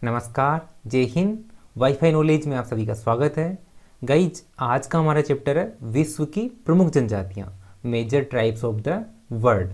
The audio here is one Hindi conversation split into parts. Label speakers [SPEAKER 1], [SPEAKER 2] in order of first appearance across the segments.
[SPEAKER 1] नमस्कार, जय हिंद। वाईफाई नॉलेज में आप सभी का स्वागत है। गाइज, आज का हमारा चैप्टर है विश्व की प्रमुख जनजातियां, major tribes of the world.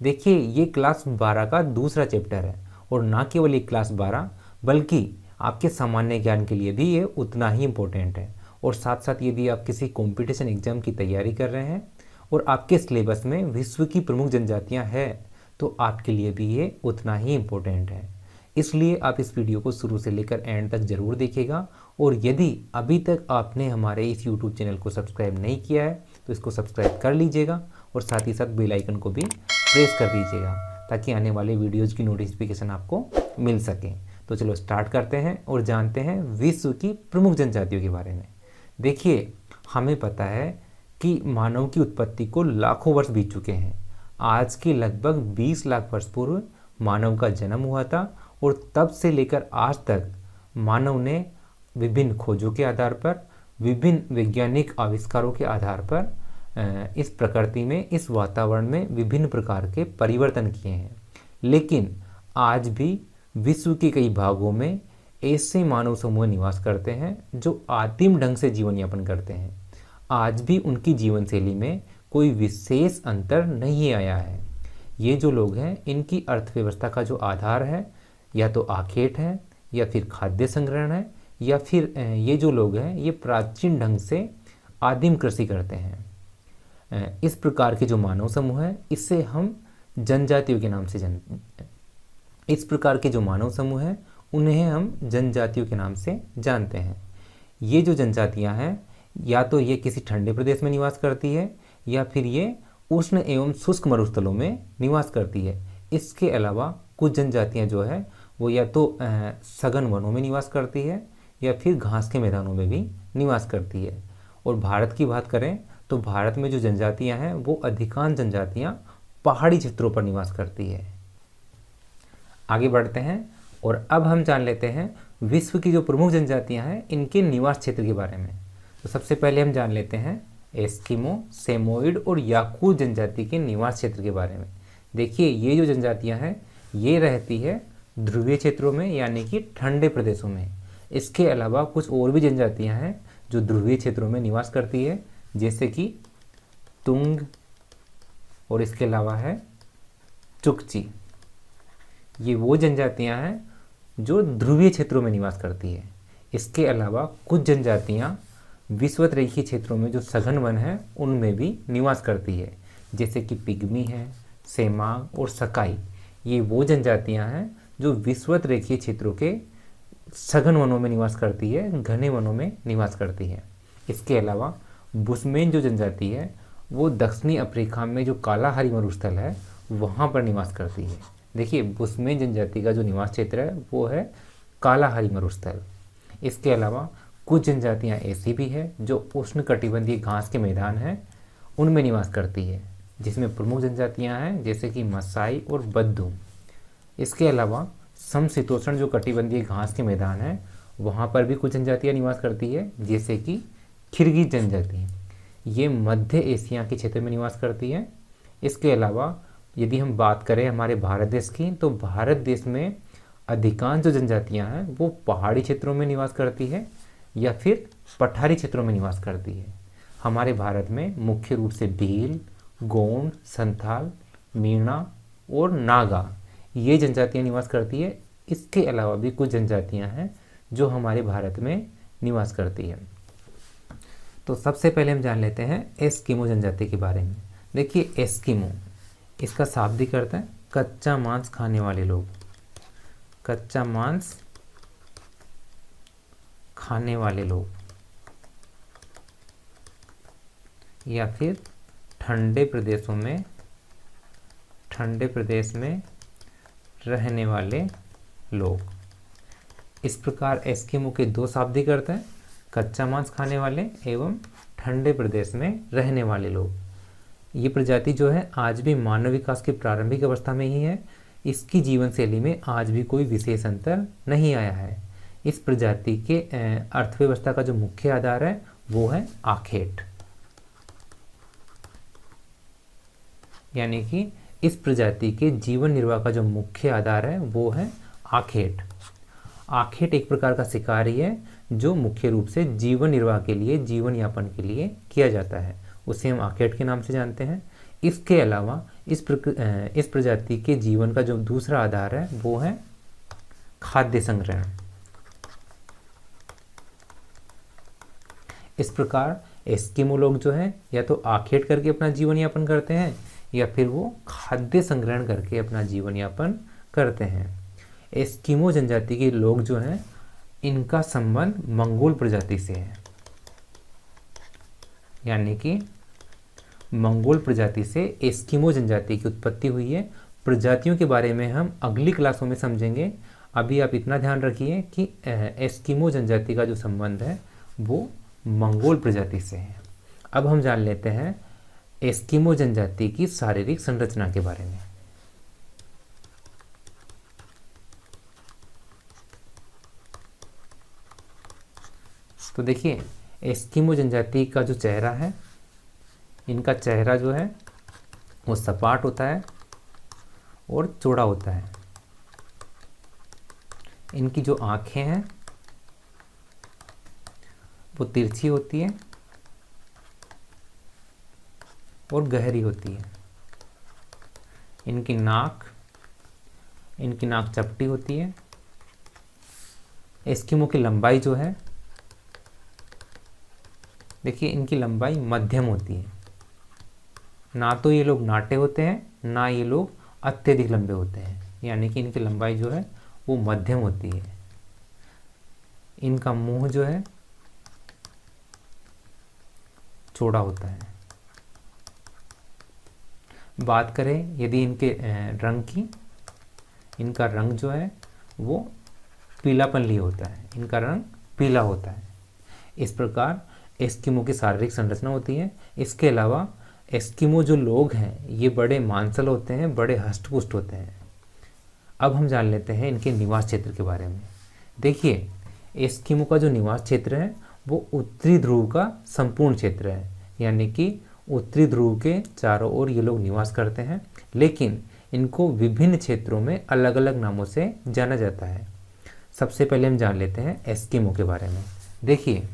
[SPEAKER 1] देखिए, ये क्लास 12 का दूसरा चैप्टर है और ना केवल एक क्लास 12 बल्कि आपके सामान्य ज्ञान के लिए भी ये उतना ही इम्पोर्टेंट है। और साथ साथ यदि आप किसी कॉम्पिटिशन एग्जाम की तैयारी कर रहे हैं और आपके सिलेबस में विश्व की प्रमुख जनजातियाँ हैं तो आपके लिए भी ये उतना ही इम्पोर्टेंट है। इसलिए आप इस वीडियो को शुरू से लेकर एंड तक ज़रूर देखिएगा। और यदि अभी तक आपने हमारे इस यूट्यूब चैनल को सब्सक्राइब नहीं किया है तो इसको सब्सक्राइब कर लीजिएगा और साथ ही साथ बेल आइकन को भी प्रेस कर दीजिएगा ताकि आने वाले वीडियोज़ की नोटिफिकेशन आपको मिल सके। तो चलो स्टार्ट करते हैं और जानते हैं विश्व की प्रमुख जनजातियों के बारे में। देखिए, हमें पता है कि मानव की उत्पत्ति को लाखों वर्ष बीत चुके हैं। आज के लगभग 20 लाख वर्ष पूर्व मानव का जन्म हुआ था और तब से लेकर आज तक मानव ने विभिन्न खोजों के आधार पर, विभिन्न वैज्ञानिक आविष्कारों के आधार पर इस प्रकृति में, इस वातावरण में विभिन्न प्रकार के परिवर्तन किए हैं। लेकिन आज भी विश्व के कई भागों में ऐसे मानव समूह निवास करते हैं जो आदिम ढंग से जीवन यापन करते हैं। आज भी उनकी जीवन शैली में कोई विशेष अंतर नहीं आया है। ये जो लोग हैं, इनकी अर्थव्यवस्था का जो आधार है या तो आखेट है या फिर खाद्य संग्रहण है, या फिर ये जो लोग हैं ये प्राचीन ढंग से आदिम कृषि करते हैं। इस प्रकार के जो मानव समूह है इससे हम जनजातियों के नाम से इस प्रकार के जो मानव समूह हैं उन्हें हम जनजातियों के नाम से जानते हैं। ये जो जनजातियां हैं या तो ये किसी ठंडे प्रदेश में निवास करती है या फिर ये उष्ण एवं शुष्क मरुस्थलों में निवास करती है। इसके अलावा कुछ जनजातियां जो है वो या तो सघन वनों में निवास करती है या फिर घास के मैदानों में भी निवास करती है। और भारत की बात करें तो भारत में जो जनजातियां हैं वो अधिकांश जनजातियां पहाड़ी क्षेत्रों पर निवास करती है। आगे बढ़ते हैं और अब हम जान लेते हैं विश्व की जो प्रमुख जनजातियां हैं इनके निवास क्षेत्र के बारे में। तो सबसे पहले हम जान लेते हैं एस्किमो, सेमोइड और याकूत जनजाति के निवास क्षेत्र के बारे में। देखिए, ये जो जनजातियां हैं ये रहती है ध्रुवीय क्षेत्रों में यानी कि ठंडे प्रदेशों में। इसके अलावा कुछ और भी जनजातियां हैं जो ध्रुवीय क्षेत्रों में निवास करती है, जैसे कि तुंग और इसके अलावा है चुकची। ये वो जनजातियां हैं जो ध्रुवीय क्षेत्रों में निवास करती है। इसके अलावा कुछ जनजातियां विषुवत रेखीय क्षेत्रों में जो सघन वन है उनमें भी निवास करती है, जैसे कि पिग्मी है, सेमांग और सकाई। ये वो जनजातियां हैं जो विषुवत रेखीय क्षेत्रों के सघन वनों में निवास करती है, घने वनों में निवास करती है। इसके अलावा बुशमैन जो जनजाति है वो दक्षिणी अफ्रीका में जो कालाहारी मरुस्थल है वहाँ पर निवास करती है। देखिए, बुशमैन जनजाति का जो निवास क्षेत्र है वो है कालाहारी मरुस्थल। इसके अलावा कुछ जनजातियाँ ऐसी भी है जो उष्णकटिबंधीय घास के मैदान हैं उनमें निवास करती है, जिसमें प्रमुख जनजातियाँ हैं जैसे कि मसाई और बद्दू। इसके अलावा समशीतोष्ण जो कटिबंधीय घास के मैदान हैं वहाँ पर भी कुछ जनजातियाँ निवास करती है, जैसे कि किर्गिज जनजाति। ये मध्य एशिया के क्षेत्र में निवास करती है। इसके अलावा यदि हम बात करें हमारे भारत देश की तो भारत देश में अधिकांश जो जनजातियाँ हैं वो पहाड़ी क्षेत्रों में निवास करती है या फिर पठारी क्षेत्रों में निवास करती है। हमारे भारत में मुख्य रूप से भील, गोंड, संथाल, मीणा और नागा ये जनजातियाँ निवास करती है। इसके अलावा भी कुछ जनजातियाँ हैं जो हमारे भारत में निवास करती है। तो सबसे पहले हम जान लेते हैं एस्किमो जनजाति के बारे में। देखिए, एस्किमो इसका शाब्दिक अर्थ है कच्चा मांस खाने वाले लोग। कच्चा मांस खाने वाले लोग या फिर ठंडे प्रदेश में रहने वाले लोग। इस प्रकार एस्किमो के दो शाब्दिक अर्थ हैं, कच्चा मांस खाने वाले एवं ठंडे प्रदेश में रहने वाले लोग। ये प्रजाति जो है आज भी मानव विकास की प्रारंभिक अवस्था में ही है। इसकी जीवन शैली में आज भी कोई विशेष अंतर नहीं आया है। इस प्रजाति के अर्थव्यवस्था का जो मुख्य आधार है वो है आखेट, यानी कि इस प्रजाति के जीवन निर्वाह का जो मुख्य आधार है वो है आखेट। आखेट एक प्रकार का शिकारी है जो मुख्य रूप से जीवन निर्वाह के लिए, जीवन यापन के लिए किया जाता है, उसे हम आखेट के नाम से जानते हैं। इसके अलावा इस प्रजाति के जीवन का जो दूसरा आधार है वो है खाद्य संग्रहण। इस प्रकार एस्किमो लोग जो है या तो आखेट करके अपना जीवन यापन करते हैं या फिर वो खाद्य संग्रहण करके अपना जीवन यापन करते हैं। एस्किमो जनजाति के लोग जो हैं इनका संबंध मंगोल प्रजाति से है, यानी कि मंगोल प्रजाति से एस्किमो जनजाति की उत्पत्ति हुई है। प्रजातियों के बारे में हम अगली क्लासों में समझेंगे। अभी आप इतना ध्यान रखिए कि एस्किमो जनजाति का जो संबंध है वो मंगोल प्रजाति से है। अब हम जान लेते हैं एस्किमो जनजाति की शारीरिक संरचना के बारे में। तो देखिए, एस्किमो जनजाति का जो चेहरा है, इनका चेहरा जो है वो सपाट होता है और चौड़ा होता है। इनकी जो आँखें हैं वो तिरछी होती है और गहरी होती है। इनकी नाक चपटी होती है। एस्किमो की लंबाई जो है, देखिए इनकी लंबाई मध्यम होती है। ना तो ये लोग नाटे होते हैं, ना ये लोग अत्यधिक लंबे होते हैं, यानी कि इनकी लंबाई जो है वो मध्यम होती है। इनका मुंह जो है चौड़ा होता है। बात करें यदि इनके रंग की, इनका रंग जो है वो पीलापन लिए होता है, इनका रंग पीला होता है। इस प्रकार एस्किमो की शारीरिक संरचना होती है। इसके अलावा एस्किमो जो लोग हैं ये बड़े मांसल होते हैं, बड़े हष्टपुष्ट होते हैं। अब हम जान लेते हैं इनके निवास क्षेत्र के बारे में। देखिए, एस्किमो का जो निवास क्षेत्र है वो उत्तरी ध्रुव का संपूर्ण क्षेत्र है, यानी कि उत्तरी ध्रुव के चारों ओर ये लोग निवास करते हैं, लेकिन इनको विभिन्न क्षेत्रों में अलग अलग नामों से जाना जाता है। सबसे पहले हम जान लेते हैं एस्किमो के बारे में। देखिए,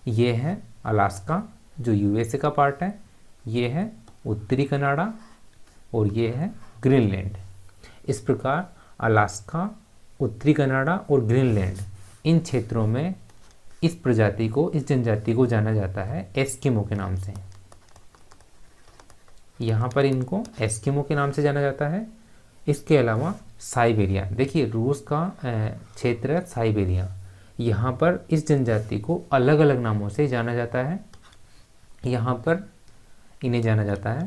[SPEAKER 1] ये है अलास्का जो यूएसए का पार्ट है, ये है उत्तरी कनाडा और ये है ग्रीनलैंड। इस प्रकार अलास्का, उत्तरी कनाडा और ग्रीनलैंड, इन क्षेत्रों में इस प्रजाति को, इस जनजाति को जाना जाता है एस्किमो के नाम से। यहाँ पर इनको एस्किमो के नाम से जाना जाता है। इसके अलावा साइबेरिया, देखिए रूस का क्षेत्र है साइबेरिया, यहाँ पर इस जनजाति को अलग अलग नामों से जाना जाता है। यहाँ पर इन्हें जाना जाता है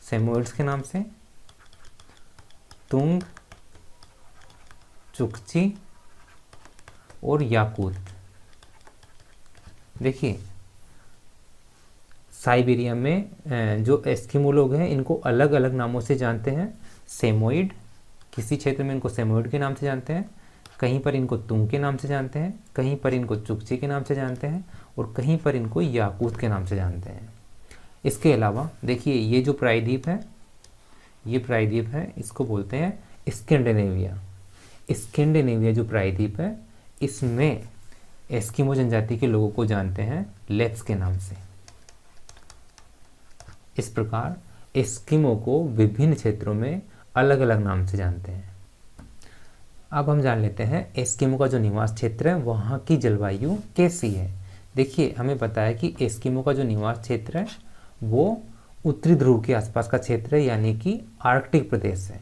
[SPEAKER 1] सेमोइड्स के नाम से, तुंग, चुकची और याकूत। देखिए, साइबेरिया में जो एस्किमो लोग हैं इनको अलग अलग नामों से जानते हैं। सेमोइड, किसी क्षेत्र में इनको सेमोइड के नाम से जानते हैं, कहीं पर इनको तुंग के नाम से जानते हैं, कहीं पर इनको चुकची के नाम से जानते हैं और कहीं पर इनको याकूत के नाम से जानते हैं। इसके अलावा देखिए, ये जो प्रायद्वीप है, ये प्रायद्वीप है, इसको बोलते हैं स्कैंडिनेविया। स्कैंडिनेविया जो प्रायद्वीप है, इसमें एस्किमो जनजाति के लोगों को जानते हैं लेप्स के नाम से। इस प्रकार एस्किमो को विभिन्न क्षेत्रों में अलग अलग नाम से जानते हैं। अब हम जान लेते हैं एस्किमो का जो निवास क्षेत्र है वहाँ की जलवायु कैसी है। देखिए, हमें पता है कि एस्किमो का जो निवास क्षेत्र है वो उत्तरी ध्रुव के आसपास का क्षेत्र है, यानी कि आर्कटिक प्रदेश है।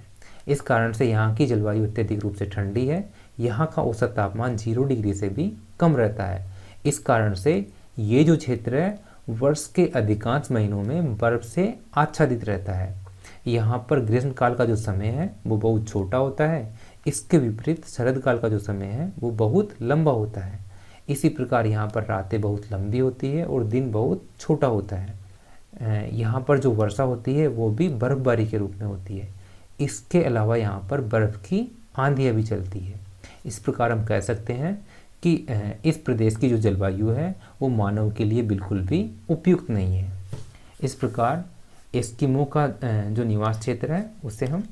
[SPEAKER 1] इस कारण से यहाँ की जलवायु अत्यधिक रूप से ठंडी है। यहाँ का औसत तापमान 0 डिग्री से भी कम रहता है। इस कारण से ये जो क्षेत्र है वर्ष के अधिकांश महीनों में बर्फ से आच्छादित रहता है। यहाँ पर ग्रीष्मकाल का जो समय है वो बहुत छोटा होता है। इसके विपरीत शरद काल का जो समय है वो बहुत लंबा होता है। इसी प्रकार यहाँ पर रातें बहुत लंबी होती है और दिन बहुत छोटा होता है। यहाँ पर जो वर्षा होती है वो भी बर्फबारी के रूप में होती है। इसके अलावा यहाँ पर बर्फ़ की आंधियाँ भी चलती है। इस प्रकार हम कह सकते हैं कि इस प्रदेश की जो जलवायु है वो मानव के लिए बिल्कुल भी उपयुक्त नहीं है। इस प्रकार एस्किमो का जो निवास क्षेत्र है उसे हम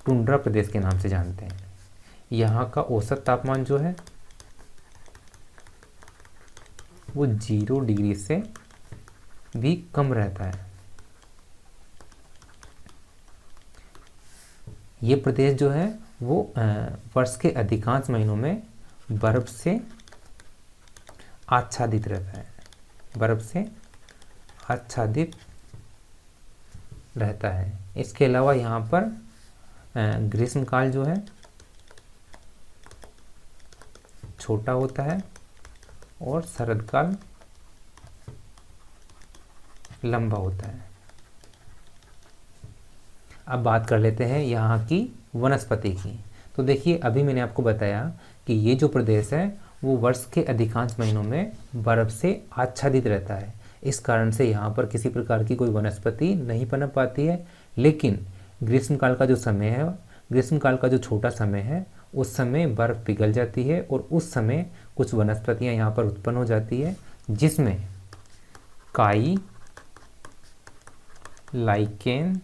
[SPEAKER 1] टुंड्रा प्रदेश के नाम से जानते हैं। यहाँ का औसत तापमान जो है वो 0 डिग्री से भी कम रहता है। ये प्रदेश जो है वो वर्ष के अधिकांश महीनों में बर्फ से आच्छादित रहता है, बर्फ से आच्छादित रहता है। इसके अलावा यहाँ पर ग्रीष्मकाल जो है छोटा होता है और शरदकाल लंबा होता है। अब बात कर लेते हैं यहाँ की वनस्पति की। तो देखिए, अभी मैंने आपको बताया कि ये जो प्रदेश है वो वर्ष के अधिकांश महीनों में बर्फ़ से आच्छादित रहता है। इस कारण से यहाँ पर किसी प्रकार की कोई वनस्पति नहीं पनप पाती है। लेकिन ग्रीष्मकाल का जो समय है, ग्रीष्मकाल का जो छोटा समय है, उस समय बर्फ़ पिघल जाती है और उस समय कुछ वनस्पतियाँ यहाँ पर उत्पन्न हो जाती है, जिसमें काई, लाइकेन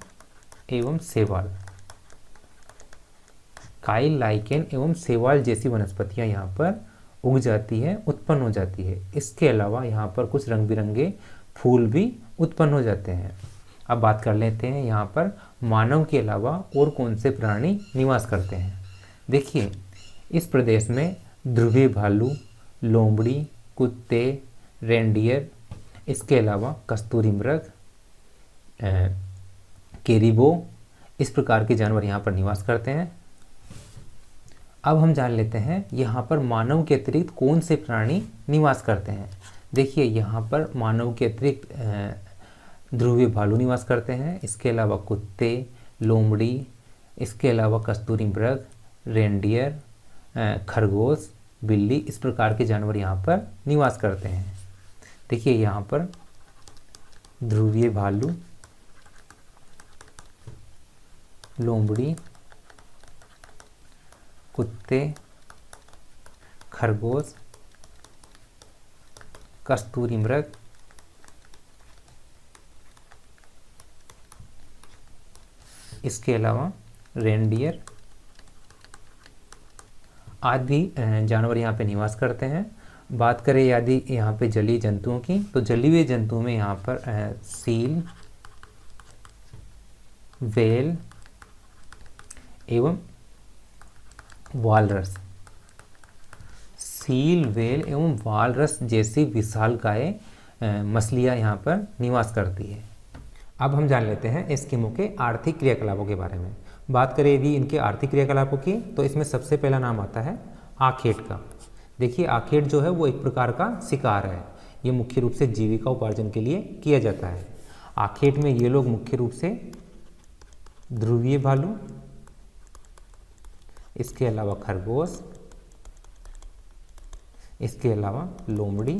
[SPEAKER 1] एवं शैवाल, काई, लाइकेन एवं शैवाल जैसी वनस्पतियाँ यहाँ पर उग जाती है, उत्पन्न हो जाती है। इसके अलावा यहाँ पर कुछ रंग बिरंगे फूल भी उत्पन्न हो जाते हैं। अब बात कर लेते हैं यहाँ पर मानव के अलावा और कौन से प्राणी निवास करते हैं। देखिए, इस प्रदेश में ध्रुवीय भालू, लोमड़ी, कुत्ते, रेंडियर, इसके अलावा कस्तूरी मृग, केरिबो, इस प्रकार के जानवर यहाँ पर निवास करते हैं। अब हम जान लेते हैं यहाँ पर मानव के अतिरिक्त कौन से प्राणी निवास करते हैं। देखिए, यहाँ पर मानव के अतिरिक्त ध्रुवीय भालू निवास करते हैं, इसके अलावा कुत्ते, लोमड़ी, इसके अलावा कस्तूरी मृग, रेंडियर, खरगोश, बिल्ली, इस प्रकार के जानवर यहाँ पर निवास करते हैं। देखिए, यहाँ पर ध्रुवीय भालू, लोमड़ी, कुत्ते, खरगोश, कस्तूरी मृग, इसके अलावा रेंडियर आदि जानवर यहाँ पे निवास करते हैं। बात करें यदि यहाँ पे जलीय जंतुओं की, तो जलीय जंतुओं में यहाँ पर सील, व्हेल एवं वालरस, सील, व्हेल एवं वालरस जैसी विशालकाय मछलियाँ यहाँ पर निवास करती है। अब हम जान लेते हैं एस्किमो के आर्थिक क्रियाकलापों के बारे में। बात करें यदि इनके आर्थिक क्रियाकलापों की, तो इसमें सबसे पहला नाम आता है आखेट का। देखिए, आखेट जो है वो एक प्रकार का शिकार है। ये मुख्य रूप से जीविका उपार्जन के लिए किया जाता है। आखेट में ये लोग मुख्य रूप से ध्रुवीय भालू, इसके अलावा खरगोश, इसके अलावा लोमड़ी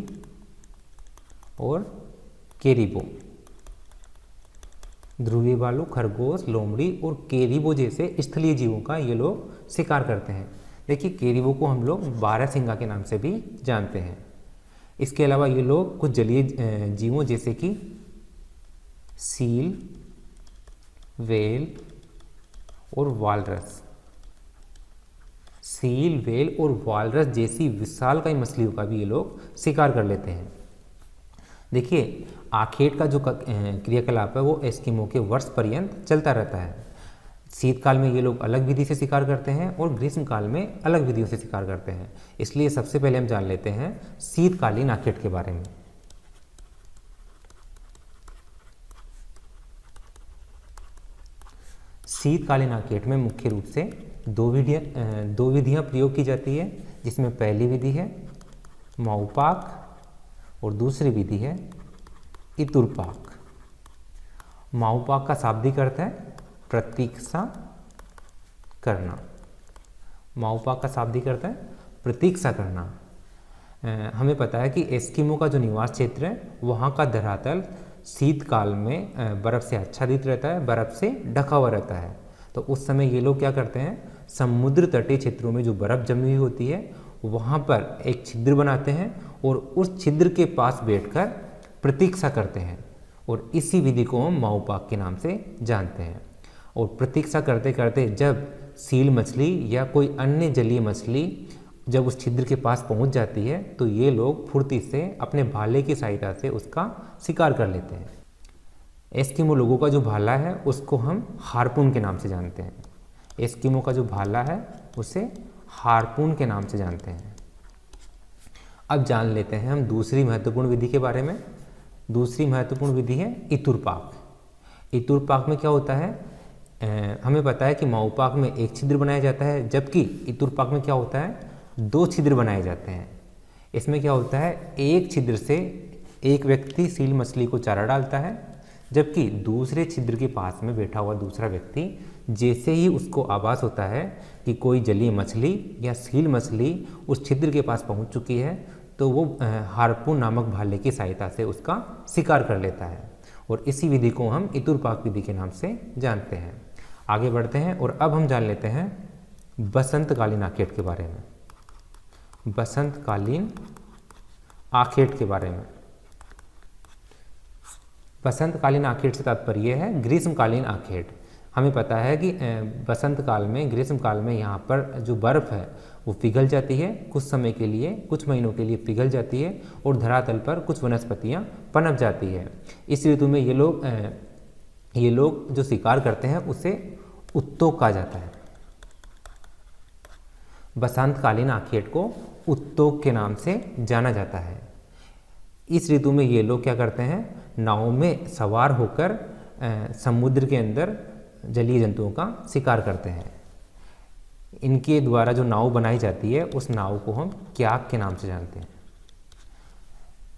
[SPEAKER 1] और केरिबो, ध्रुवीय भालू, खरगोश, लोमड़ी और केरिबो जैसे स्थलीय जीवों का ये लोग शिकार करते हैं। देखिए, केरिबो को हम लोग बारहसिंगा के नाम से भी जानते हैं। इसके अलावा ये लोग कुछ जलीय जीवों जैसे कि सील, व्हेल और वालरस, सील, व्हेल और वालरस जैसी विशालकाय मछलियों का भी ये लोग शिकार कर लेते हैं। देखिए, आखेट का जो क्रियाकलाप है वो एस्किमो के वर्ष पर्यंत चलता रहता है। शीतकाल में ये लोग अलग विधि से शिकार करते हैं और ग्रीष्मकाल में अलग विधियों से शिकार करते हैं। इसलिए सबसे पहले हम जान लेते हैं शीतकालीन आखेट के बारे में। शीतकालीन आखेट में मुख्य रूप से दो विधियां प्रयोग की जाती है, जिसमें पहली विधि है माऊपाक और दूसरी विधि है इतुरपाक। माऊपाक का शाब्दिक अर्थ है प्रतीक्षा करना। माऊपाक का शाब्दिक अर्थ है प्रतीक्षा करना। हमें पता है कि एस्किमो का जो निवास क्षेत्र है वहाँ का धरातल शीतकाल में बर्फ़ से आच्छादित रहता है, बर्फ़ से ढका हुआ रहता है। तो उस समय ये लोग क्या करते हैं, समुद्र तटीय क्षेत्रों में जो बर्फ़ जमी हुई होती है वहाँ पर एक छिद्र बनाते हैं और उस छिद्र के पास बैठकर प्रतीक्षा करते हैं, और इसी विधि को हम माऊपाक के नाम से जानते हैं। और प्रतीक्षा करते करते जब सील मछली या कोई अन्य जलीय मछली जब उस छिद्र के पास पहुंच जाती है तो ये लोग फुर्ती से अपने भाले की सहायता से उसका शिकार कर लेते हैं। एस्किमो लोगों का जो भाला है उसको हम हार्पून के नाम से जानते हैं। एस्किमो का जो भाला है उसे हार्पून के नाम से जानते हैं। अब जान लेते हैं हम दूसरी महत्वपूर्ण विधि के बारे में। दूसरी महत्वपूर्ण विधि है इतुरपाक। इतुरपाक में क्या होता है, हमें पता है कि माऊपाक में एक छिद्र बनाया जाता है, जबकि इतुरपाक में क्या होता है, 2 छिद्र बनाए जाते हैं। इसमें क्या होता है, एक छिद्र से एक व्यक्ति सील मछली को चारा डालता है, जबकि दूसरे छिद्र के पास में बैठा हुआ दूसरा व्यक्ति जैसे ही उसको आभास होता है कि कोई जलीय मछली या सील मछली उस छिद्र के पास पहुंच चुकी है तो वो हार्पून नामक भाले की सहायता से उसका शिकार कर लेता है। और इसी विधि को हम इतुरपाक विधि के नाम से जानते हैं। आगे बढ़ते हैं और अब हम जान लेते हैं बसंतकालीन आखेट के बारे में। बसंतकालीन आखेट के बारे में। बसंतकालीन आखेट से तात्पर्य है ग्रीष्मकालीन आखेट। हमें पता है कि बसंत काल में, ग्रीष्म काल में यहाँ पर जो बर्फ़ है वो पिघल जाती है, कुछ समय के लिए, कुछ महीनों के लिए पिघल जाती है और धरातल पर कुछ वनस्पतियाँ पनप जाती है। इस ऋतु में ये लोग जो शिकार करते हैं उसे उत्तोक कहा जाता है। बसंतकालीन आखेट को उत्तोक के नाम से जाना जाता है। इस ऋतु में ये लोग क्या करते हैं, नाव में सवार होकर समुद्र के अंदर जलीय जंतुओं का शिकार करते हैं। इनके द्वारा जो नाव बनाई जाती है उस नाव को हम क्याक के नाम से जानते हैं।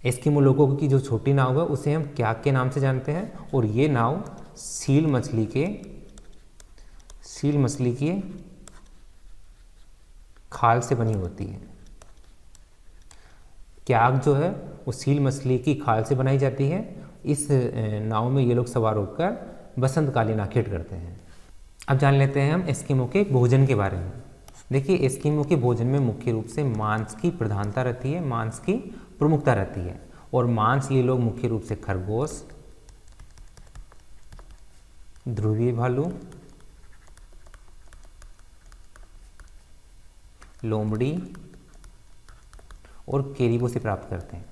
[SPEAKER 1] एस्किमो लोगों की जो छोटी नाव है उसे हम क्याक के नाम से जानते हैं। और ये नाव सील मछली की खाल से बनी होती है। क्याक जो है वो सील मछली की खाल से बनाई जाती है। इस नाव में ये लोग सवार होकर बसंतकालीन आखेट करते हैं। अब जान लेते हैं हम एस्किमो के भोजन के बारे में। देखिए, एस्किमो के भोजन में मुख्य रूप से मांस की प्रधानता रहती है, मांस की प्रमुखता रहती है। और मांस ये लोग मुख्य रूप से खरगोश, ध्रुवीय भालू, लोमड़ी और केरिबो से प्राप्त करते हैं।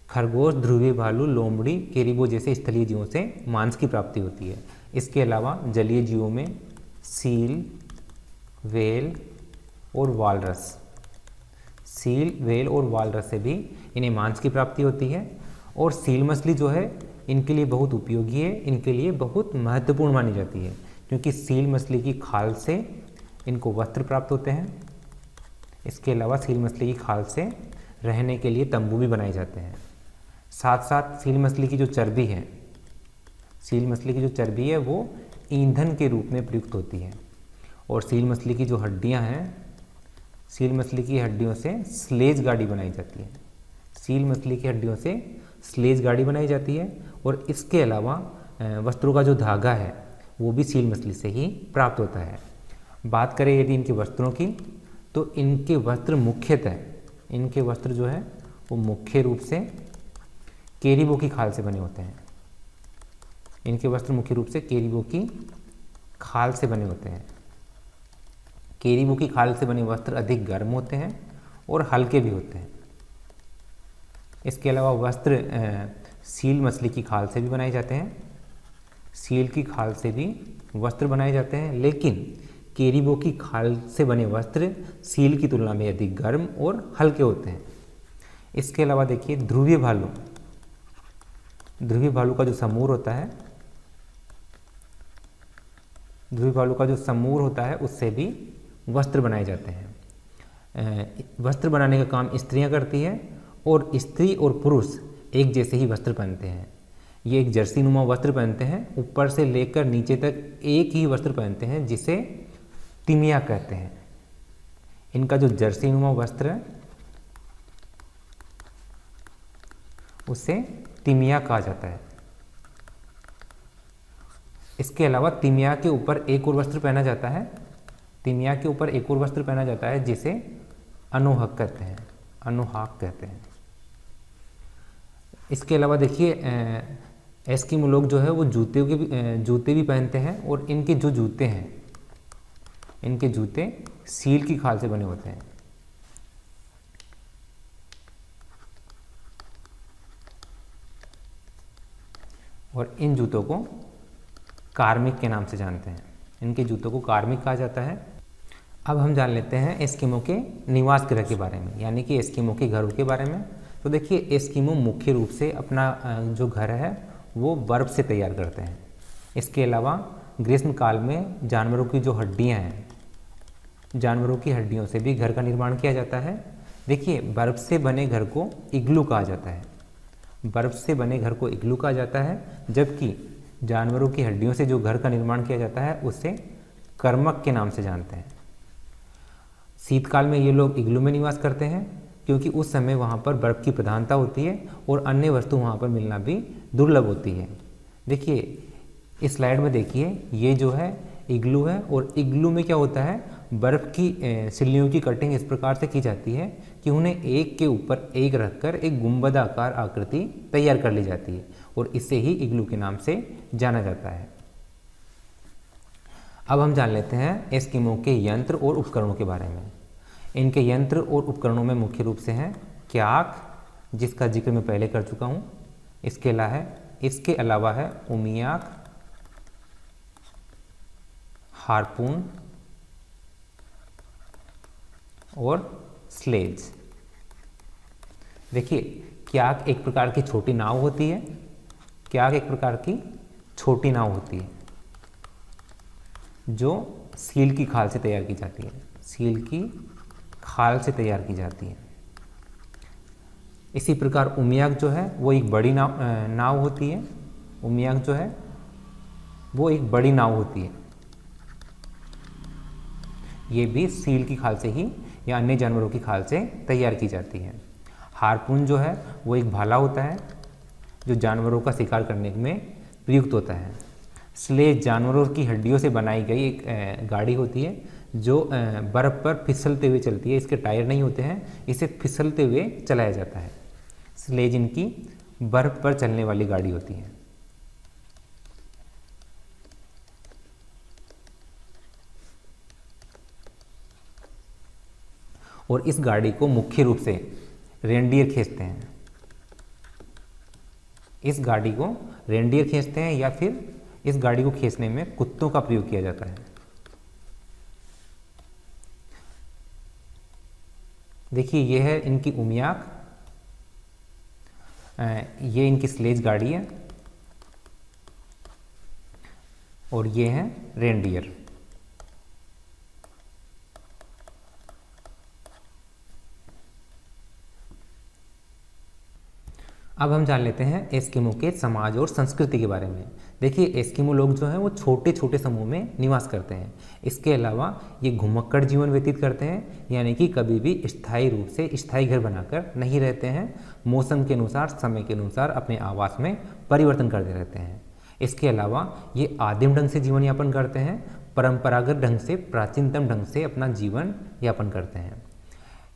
[SPEAKER 1] खरगोश, ध्रुवीय भालू, लोमड़ी, केरिबो जैसे स्थलीय जीवों से मांस की प्राप्ति होती है। इसके अलावा जलीय जीवों में सील, व्हेल और वालरस, सील, व्हेल और वालरस से भी इन्हें मांस की प्राप्ति होती है। और सील मछली जो है इनके लिए बहुत उपयोगी है, इनके लिए बहुत महत्वपूर्ण मानी जाती है, क्योंकि सील मछली की खाल से इनको वस्त्र प्राप्त होते हैं। इसके अलावा सील मछली की खाल से रहने के लिए तंबू भी बनाए जाते हैं। साथ साथ सील मछली की जो चर्बी है, सील मछली की जो चर्बी है वो ईंधन के रूप में प्रयुक्त होती है। और सील मछली की जो हड्डियां हैं, सील मछली की हड्डियों से स्लेज गाड़ी बनाई जाती है। सील मछली की हड्डियों से स्लेज गाड़ी बनाई जाती है। और इसके अलावा वस्त्रों का जो धागा है वो भी सील मछली से ही प्राप्त होता है। बात करें यदि इनके वस्त्रों की, तो इनके वस्त्र जो है वो मुख्य रूप से केरिबो की खाल से बने होते हैं। इनके वस्त्र मुख्य रूप से केरिबो की खाल से बने होते हैं। केरिबो की खाल से बने वस्त्र अधिक गर्म होते हैं और हल्के भी होते हैं। इसके अलावा वस्त्र सील मछली की खाल से भी बनाए जाते हैं। सील की खाल से भी वस्त्र बनाए जाते हैं, लेकिन केरिबो की खाल से बने वस्त्र सील की तुलना में अधिक गर्म और हल्के होते हैं। इसके अलावा देखिए ध्रुवीय भालू का जो समूर होता है, ध्रुवीय भालू का जो समूर होता है उससे भी वस्त्र बनाए जाते हैं। वस्त्र बनाने का काम स्त्रियां करती है और स्त्री और पुरुष एक जैसे ही वस्त्र पहनते हैं। ये एक जर्सी नुमा वस्त्र पहनते हैं, ऊपर से लेकर नीचे तक एक ही वस्त्र पहनते हैं जिसे तिमिया कहते हैं। इनका जो जर्सी नुमा वस्त्र है उसे तिमिया कहा जाता है। इसके अलावा तिमिया के ऊपर एक और वस्त्र पहना जाता है। तिमिया के ऊपर एक और वस्त्र पहना जाता है जिसे अनुहाक कहते हैं। इसके अलावा देखिए एस्किमो लोग जो है वो जूते भी पहनते हैं, और इनके जो जूते हैं, इनके जूते सील की खाल से बने होते हैं। और इन जूतों को कार्मिक के नाम से जानते हैं। इनके जूतों को कार्मिक कहा जाता है। अब हम जान लेते हैं एस्किमो के निवास गृह के बारे में, यानी कि एस्किमो के घरों के बारे में। तो देखिए, एस्किमो मुख्य रूप से अपना जो घर है वो बर्फ से तैयार करते हैं। इसके अलावा ग्रीष्म काल में जानवरों की जो हड्डियां हैं, जानवरों की हड्डियों से भी घर का निर्माण किया जाता है। देखिए, बर्फ से बने घर को इग्लू कहा जाता है। बर्फ से बने घर को इग्लू कहा जाता है, जबकि जानवरों की हड्डियों से जो घर का निर्माण किया जाता है उसे कर्मक के नाम से जानते हैं। शीतकाल में ये लोग इग्लू में निवास करते हैं, क्योंकि उस समय वहाँ पर बर्फ़ की प्रधानता होती है और अन्य वस्तु वहाँ पर मिलना भी दुर्लभ होती है। देखिए, इस स्लाइड में देखिए, ये जो है इग्लू है, और इग्लू में क्या होता है, बर्फ़ की सिल्लियों की कटिंग इस प्रकार से की जाती है कि उन्हें एक के ऊपर एक रखकर एक गुंबदाकार आकृति तैयार कर ली जाती है, और इसे ही इग्लू के नाम से जाना जाता है। अब हम जान लेते हैं एस्किमो के यंत्र और उपकरणों के बारे में। इनके यंत्र और उपकरणों में मुख्य रूप से हैं क्याक, जिसका जिक्र मैं पहले कर चुका हूँ। इसके अलावा है उमियाक, हारपून और स्लेज। देखिए, क्याक एक प्रकार की छोटी नाव होती है। क्याक एक प्रकार की छोटी नाव होती है जो सील की खाल से तैयार की जाती है। सील की खाल से तैयार की जाती है। इसी प्रकार उमियाक जो है वो एक बड़ी नाव होती है। उमियाक जो है वो एक बड़ी नाव होती है। ये भी सील की खाल से ही या अन्य जानवरों की खाल से तैयार की जाती है। हारपून जो है वो एक भाला होता है जो जानवरों का शिकार करने में प्रयुक्त होता है। स्लेज जानवरों की हड्डियों से बनाई गई एक गाड़ी होती है जो बर्फ़ पर फिसलते हुए चलती है। इसके टायर नहीं होते हैं, इसे फिसलते हुए चलाया जाता है। स्लेज इनकी बर्फ़ पर चलने वाली गाड़ी होती है। और इस गाड़ी को मुख्य रूप से रेंडियर खींचते हैं। इस गाड़ी को रेंडियर खींचते हैं, या फिर इस गाड़ी को खींचने में कुत्तों का प्रयोग किया जाता है। देखिए, यह है इनकी उमियाक, ये इनकी स्लेज गाड़ी है, और ये है रेंडियर। अब हम जान लेते हैं एस्किमो के समाज और संस्कृति के बारे में। देखिए, एस्किमो लोग जो हैं वो छोटे छोटे समूह में निवास करते हैं। इसके अलावा ये घुमक्कड़ जीवन व्यतीत करते हैं, यानी कि कभी भी स्थायी रूप से स्थायी घर बनाकर नहीं रहते हैं। मौसम के अनुसार, समय के अनुसार अपने आवास में परिवर्तन करते रहते हैं। इसके अलावा ये आदिम ढंग से जीवन यापन करते हैं, परंपरागत ढंग से, प्राचीनतम ढंग से अपना जीवन यापन करते हैं।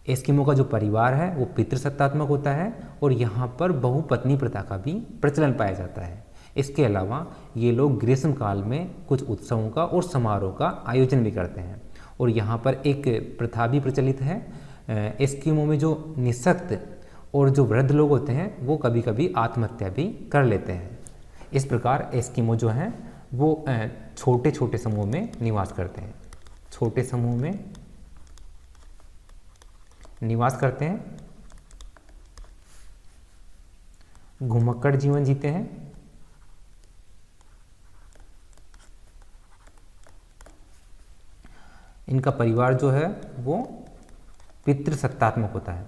[SPEAKER 1] एस्किमो का जो परिवार है वो पितृसत्तात्मक होता है, और यहाँ पर बहुपत्नी प्रथा का भी प्रचलन पाया जाता है। इसके अलावा ये लोग ग्रीष्म काल में कुछ उत्सवों का और समारोह का आयोजन भी करते हैं, और यहाँ पर एक प्रथा भी प्रचलित है। एस्किमो में जो निःशक्त और जो वृद्ध लोग होते हैं वो कभी कभी आत्महत्या भी कर लेते हैं। इस प्रकार एस्किमो जो हैं वो छोटे छोटे समूह में निवास करते हैं। छोटे समूह में निवास करते हैं, घुमक्कड़ जीवन जीते हैं। इनका परिवार जो है वो पितृसत्तात्मक होता है।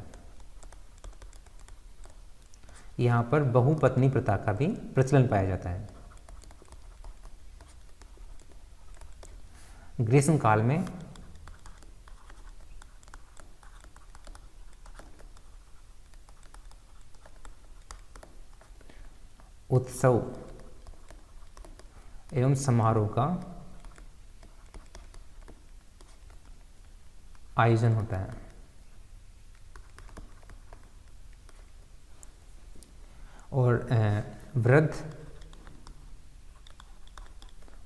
[SPEAKER 1] यहाँ पर बहुपत्नी प्रथा का भी प्रचलन पाया जाता है। ग्रीष्म काल में उत्सव एवं समारोह का आयोजन होता है। और वृद्ध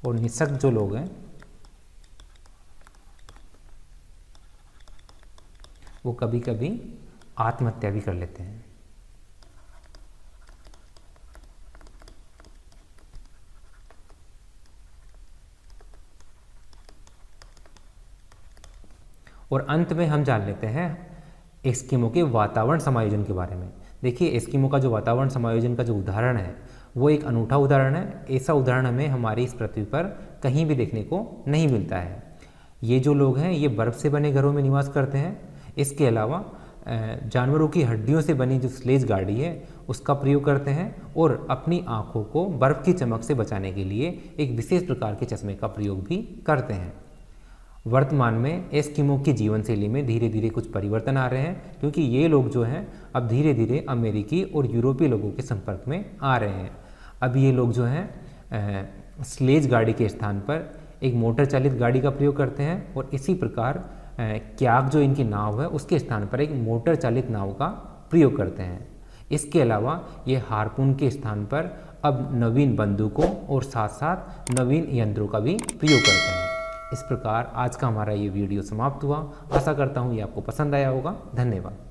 [SPEAKER 1] और निःशक्त जो लोग हैं वो कभी कभी आत्महत्या भी कर लेते हैं। और अंत में हम जान लेते हैं एस्किमो के वातावरण समायोजन के बारे में। देखिए, एस्किमो का जो वातावरण समायोजन का जो उदाहरण है वो एक अनूठा उदाहरण है। ऐसा उदाहरण हमें हमारी इस पृथ्वी पर कहीं भी देखने को नहीं मिलता है। ये जो लोग हैं ये बर्फ़ से बने घरों में निवास करते हैं। इसके अलावा जानवरों की हड्डियों से बनी जो स्लेज गाड़ी है उसका प्रयोग करते हैं और अपनी आँखों को बर्फ़ की चमक से बचाने के लिए एक विशेष प्रकार के चश्मे का प्रयोग भी करते हैं। वर्तमान में एस्किमो की जीवन शैली में धीरे धीरे कुछ परिवर्तन आ रहे हैं, क्योंकि ये लोग जो हैं अब धीरे धीरे अमेरिकी और यूरोपीय लोगों के संपर्क में आ रहे हैं। अब ये लोग जो हैं स्लेज गाड़ी के स्थान पर एक मोटर चालित गाड़ी का प्रयोग करते हैं और इसी प्रकार क्याक जो इनकी नाव है उसके स्थान पर एक मोटर चालित नाव का प्रयोग करते हैं। इसके अलावा ये हार्पून के स्थान पर अब नवीन बंदूकों और साथ साथ नवीन यंत्रों का भी प्रयोग करते हैं। इस प्रकार आज का हमारा ये वीडियो समाप्त हुआ। आशा करता हूँ ये आपको पसंद आया होगा। धन्यवाद।